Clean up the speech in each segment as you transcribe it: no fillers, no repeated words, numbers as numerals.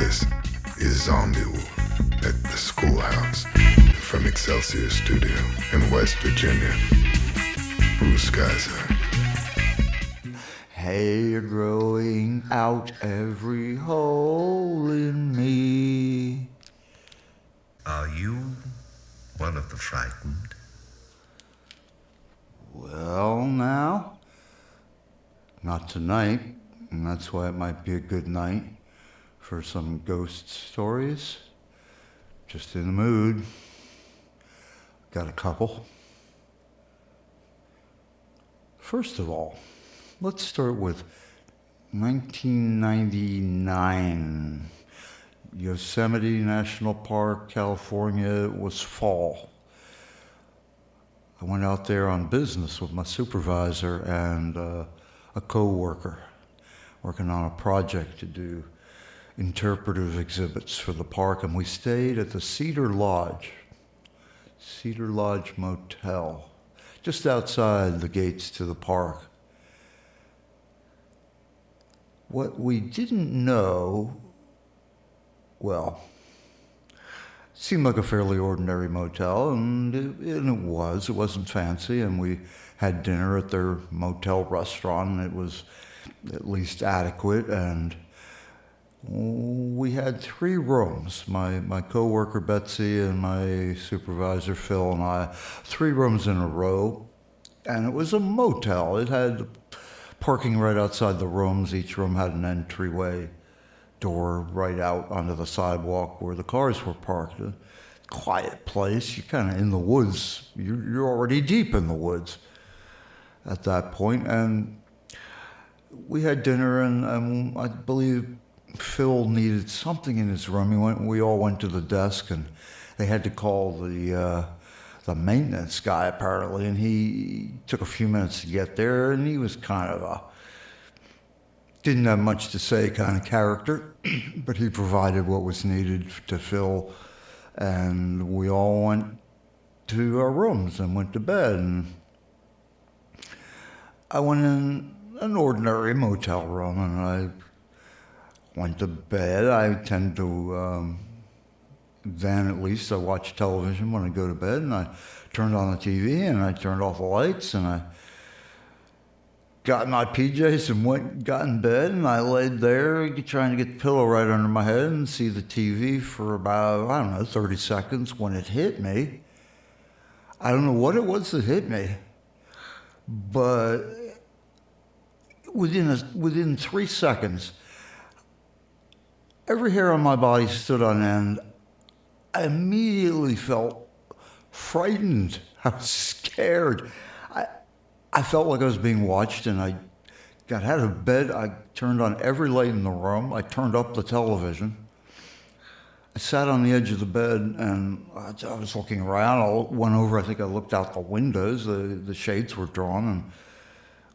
This is Zombie Woof at the schoolhouse from Excelsior Studio in West Virginia. Blue skies are. Hair growing out every hole in me. Are you one of the frightened? Well, now, not tonight, and that's why it might be a good night for some ghost stories. Just in the mood. Got a couple. First of all, let's start with 1999. Yosemite National Park, California. It was fall. I went out there on business with my supervisor and a co-worker working on a project to do interpretive exhibits for the park, and we stayed at the Cedar Lodge Motel, just outside the gates to the park. What we didn't know, well, it seemed like a fairly ordinary motel, and it wasn't fancy, and we had dinner at their motel restaurant, and it was at least adequate, and we had 3 rooms, my co-worker Betsy and my supervisor Phil and I, 3 rooms in a row, and it was a motel. It had parking right outside the rooms. Each room had an entryway door right out onto the sidewalk where the cars were parked. A quiet place. You're kind of in the woods. You're already deep in the woods at that point, and we had dinner, and I believe Phil needed something in his room. We all went to the desk, and they had to call the maintenance guy apparently, and he took a few minutes to get there, and he was kind of didn't have much to say kind of character, but he provided what was needed to Phil, and we all went to our rooms and went to bed. And I went in an ordinary motel room, and I went to bed. I tend to, then at least, I watch television when I go to bed, and I turned on the TV, and I turned off the lights, and I got my PJs and got in bed, and I laid there trying to get the pillow right under my head and see the TV for about, 30 seconds. When it hit me, I don't know what it was that hit me, but within 3 seconds, every hair on my body stood on end. I immediately felt frightened. I was scared. I felt like I was being watched, and I got out of bed. I turned on every light in the room. I turned up the television. I sat on the edge of the bed, and I was looking around. I went over, I think I looked out the windows. The shades were drawn, and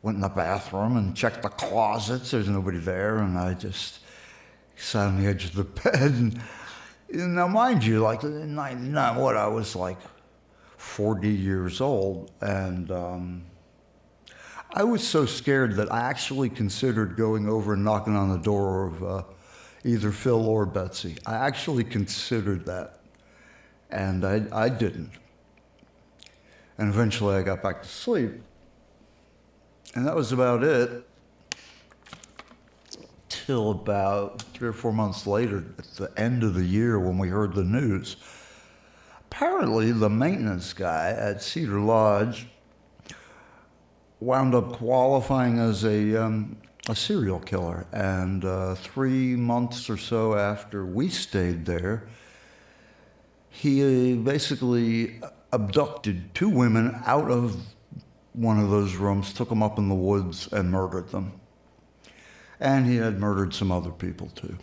went in the bathroom and checked the closets. There's nobody there, and I just sat on the edge of the bed. And now, mind you, like in 99, I was like 40 years old, and I was so scared that I actually considered going over and knocking on the door of either Phil or Betsy. I actually considered that, and I didn't. And eventually I got back to sleep, and that was about it. Till about 3 or 4 months later, at the end of the year, when we heard the news. Apparently, the maintenance guy at Cedar Lodge wound up qualifying as a serial killer. And 3 months or so after we stayed there, he basically abducted 2 women out of one of those rooms, took them up in the woods, and murdered them. And he had murdered some other people too.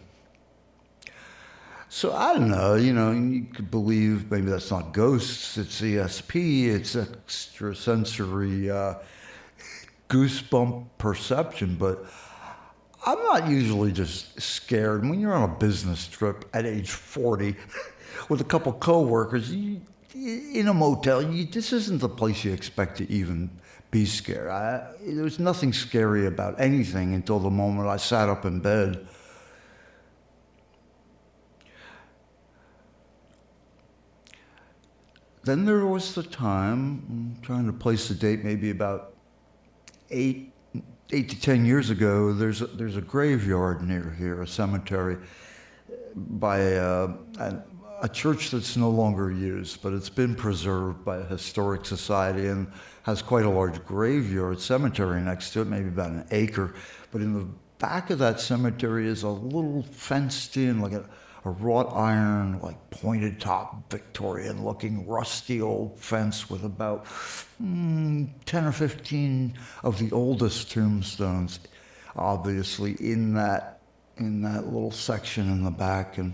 So I don't know, you could believe maybe that's not ghosts, it's ESP, it's extrasensory goosebump perception, but I'm not usually just scared. When you're on a business trip at age 40 with a couple coworkers, in a motel, this isn't the place you expect to even be scared. There was nothing scary about anything until the moment I sat up in bed then there was the time, I'm trying to place the date, maybe about 8 to 10 years ago. There's a graveyard near here, a cemetery, by a church that's no longer used, but it's been preserved by a historic society and has quite a large graveyard cemetery next to it, maybe about an acre. But in the back of that cemetery is a little fenced in, like a wrought iron, like pointed top, Victorian-looking, rusty old fence with about 10 or 15 of the oldest tombstones, obviously in that little section in the back. And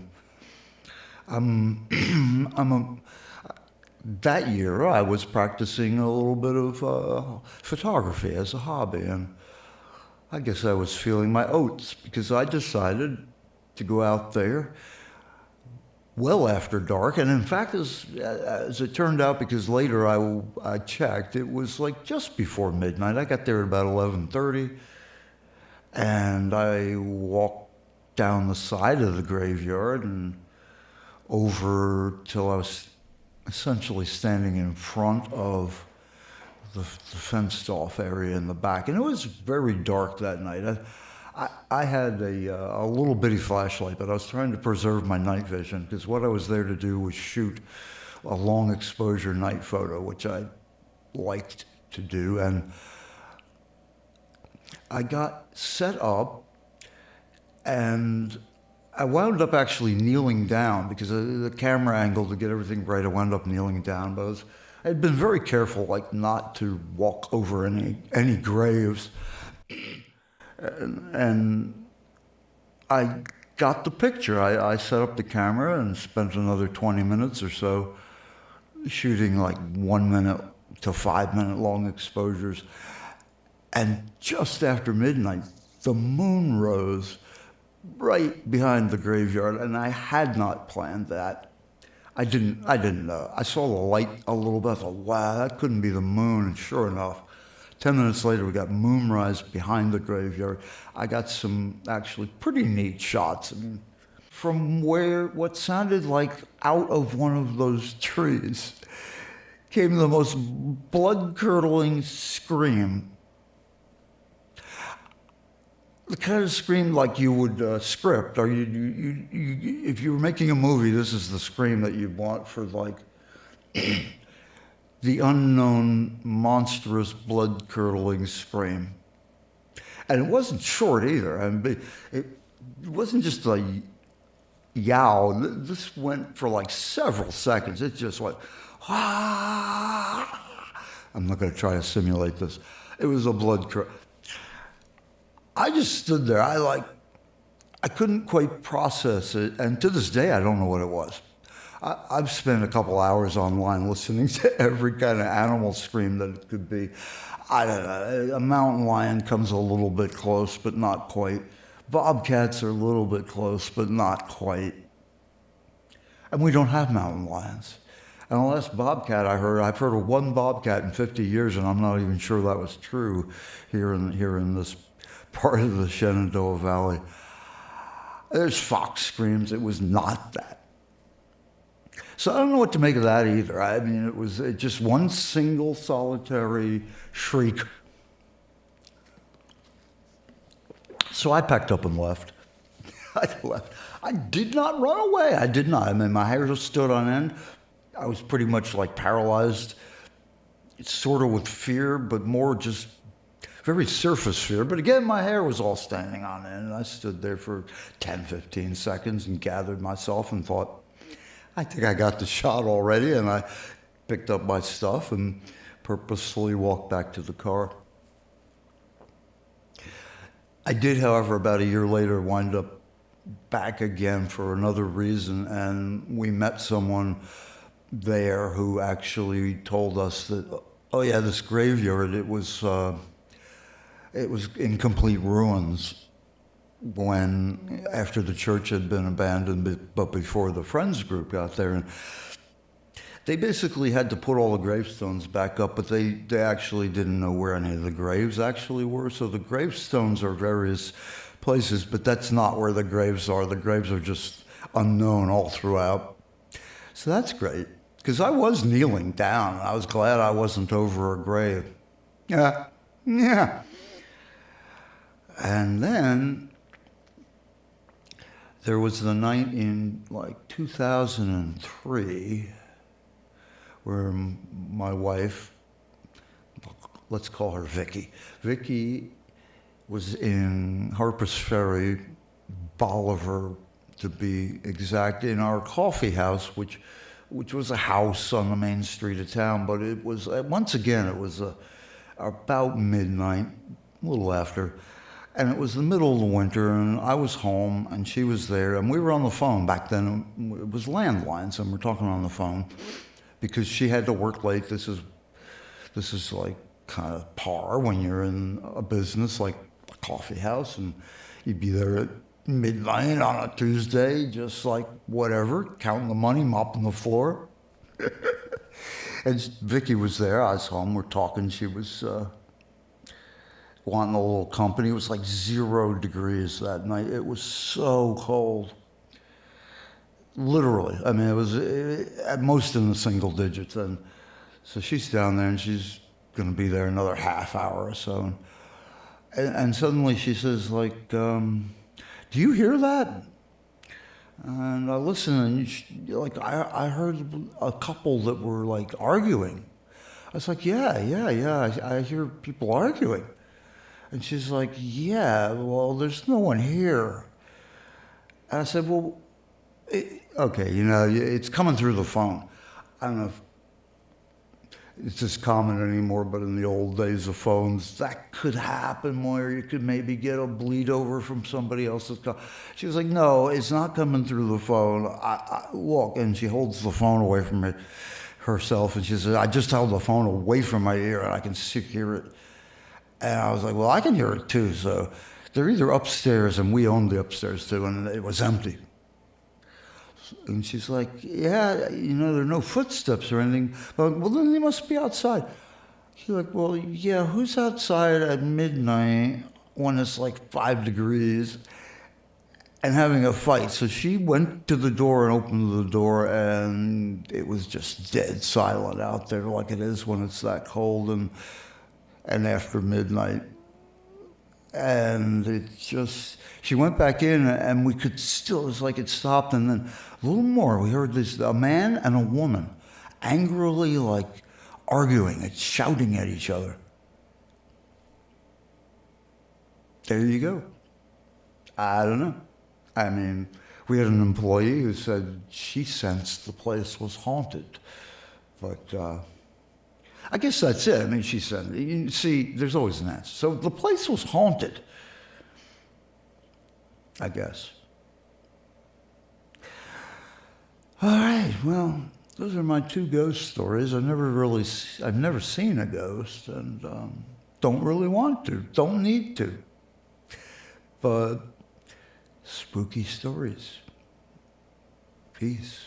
that year I was practicing a little bit of photography as a hobby, and I guess I was feeling my oats because I decided to go out there well after dark. And in fact, as it turned out, because later I checked, it was like just before midnight. I got there at about 11:30, and I walked down the side of the graveyard and over till I was essentially standing in front of the fenced-off area in the back. And it was very dark that night. I had a little bitty flashlight, but I was trying to preserve my night vision because what I was there to do was shoot a long exposure night photo, which I liked to do. And I got set up, and I wound up actually kneeling down because of the camera angle to get everything right. I wound up kneeling down, but I had been very careful, like not to walk over any graves. And I got the picture. I set up the camera and spent another 20 minutes or so shooting like 1 minute to 5 minute long exposures. And just after midnight, the moon rose right behind the graveyard, and I had not planned that. I didn't know. I saw the light a little bit. I thought, wow, that couldn't be the moon. And sure enough, 10 minutes later, we got moonrise behind the graveyard. I got some actually pretty neat shots. I mean, from where what sounded like out of one of those trees came the most blood-curdling scream. The kind of scream like you would script, or if you were making a movie, this is the scream that you'd want for like the unknown, monstrous, blood-curdling scream. And it wasn't short either. I mean, it wasn't just a yowl. This went for like several seconds. It just went, ah. I'm not going to try to simulate this. It was a blood-curdling. I just stood there. I couldn't quite process it, and to this day, I don't know what it was. I've spent a couple hours online listening to every kind of animal scream that it could be. I don't know. A mountain lion comes a little bit close, but not quite. Bobcats are a little bit close, but not quite. And we don't have mountain lions. And the last bobcat I've heard of one bobcat in 50 years, and I'm not even sure that was true here in this part of the Shenandoah Valley. There's fox screams. It was not that. So I don't know what to make of that either. I mean, it was just one single solitary shriek. So I packed up and left. I left. I did not run away. I did not. I mean, my hair just stood on end. I was pretty much like paralyzed, sort of with fear, but more just very surface fear. But again, my hair was all standing on end. And I stood there for 10, 15 seconds and gathered myself and thought, I think I got the shot already. And I picked up my stuff and purposefully walked back to the car. I did, however, about a year later, wind up back again for another reason. And we met someone there who actually told us that, oh yeah, this graveyard, it was in complete ruins after the church had been abandoned, but before the Friends group got there. And they basically had to put all the gravestones back up, but they actually didn't know where any of the graves actually were. So the gravestones are various places, but that's not where the graves are. The graves are just unknown all throughout. So that's great. Because I was kneeling down. I was glad I wasn't over a grave. Yeah, yeah. And then there was the night in like 2003 where my wife, let's call her Vicky. Vicky was in Harper's Ferry, Bolivar to be exact, in our coffee house, which was a house on the main street of town, but it was, once again, it was about midnight, a little after, and it was the middle of the winter, and I was home, and she was there, and we were on the phone. Back then, it was landlines, and we're talking on the phone, because she had to work late. This is like kind of par when you're in a business like a coffee house, and you'd be there at midnight on a Tuesday, just like whatever, counting the money, mopping the floor. And Vicky was there. I was home. We're talking. She was wanting a little company. It was like 0 degrees that night. It was so cold. Literally. I mean, it was at most in the single digits. And so she's down there, and she's going to be there another half hour or so. And suddenly she says, like, do you hear that? And I listened, and I heard a couple that were like arguing. I was like, yeah, I hear people arguing. And she's like, yeah, well, there's no one here. And I said, well, okay, it's coming through the phone. I don't know if it's as common anymore, but in the old days of phones, that could happen where you could maybe get a bleed over from somebody else's call. She was like, no, it's not coming through the phone. Look, and she holds the phone away from herself, and she says, I just held the phone away from my ear, and I can hear it. And I was like, well, I can hear it too. So they're either upstairs, and we owned the upstairs too, and it was empty. And she's like, yeah, there are no footsteps or anything. But, well, then they must be outside. She's like, well, yeah, who's outside at midnight when it's like 5 degrees and having a fight? So she went to the door and opened the door, and it was just dead silent out there like it is when it's that cold and after midnight. And she went back in, and we could still, it was like it stopped, and then a little more, we heard a man and a woman angrily like arguing and shouting at each other. There you go. I don't know. I mean, we had an employee who said she sensed the place was haunted, but I guess that's it. I mean, she said, you see, there's always an answer. So the place was haunted, I guess. All right, well, those are my 2 ghost stories. I've never seen a ghost, and don't really want to, don't need to. But spooky stories. Peace.